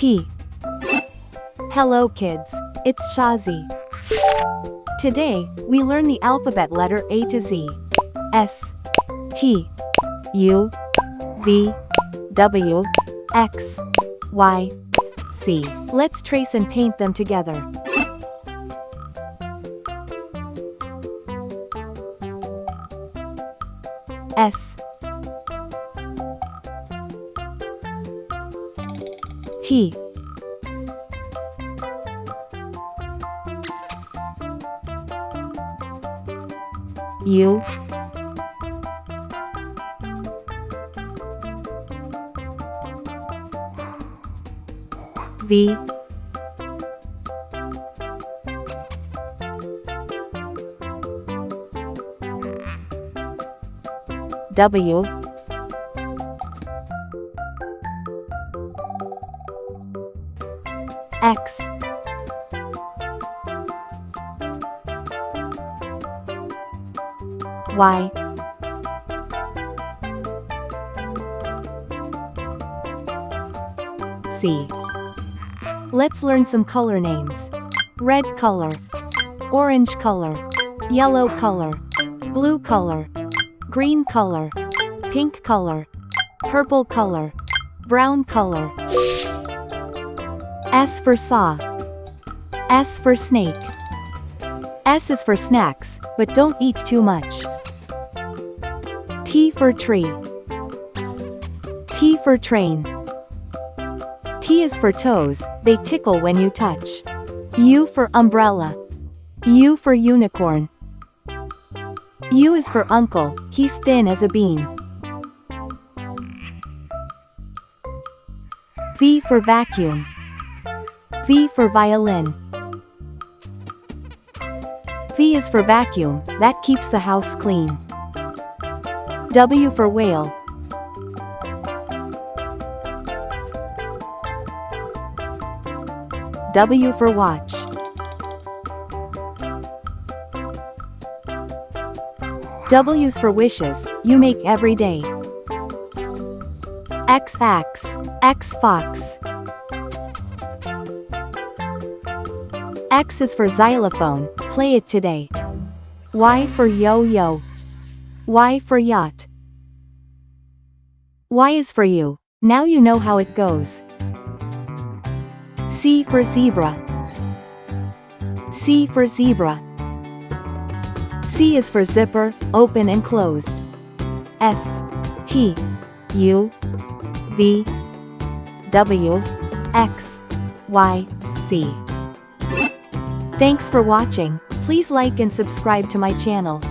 T. Hello kids, it's Shazi. Today, we learn the alphabet letter A to Z. S, T, U, V, W, X, Y, Z. Let's trace and paint them together. S, T, U, V, W, X, Y, Z. Let's learn some color names. Red color, orange color, yellow color, blue color, green color, pink color, purple color, brown color. S for saw. S for snake. S is for snacks, but don't eat too much. T for tree. T for train. T is for toes, they tickle when you touch. U for umbrella. U for unicorn. U is for uncle, he's thin as a bean. V for vacuum. V for violin. V is for vacuum, that keeps the house clean. W for whale. W for watch. W's for wishes, you make every day. X axe, X fox. X is for xylophone, play it today. Y for yo-yo. Y for yacht. Y is for you, now you know how it goes. C for zebra. C for zebra. C is for zipper, open and closed. S, T, U, V, W, X, Y, Z. Thanks for watching, please like and subscribe to my channel.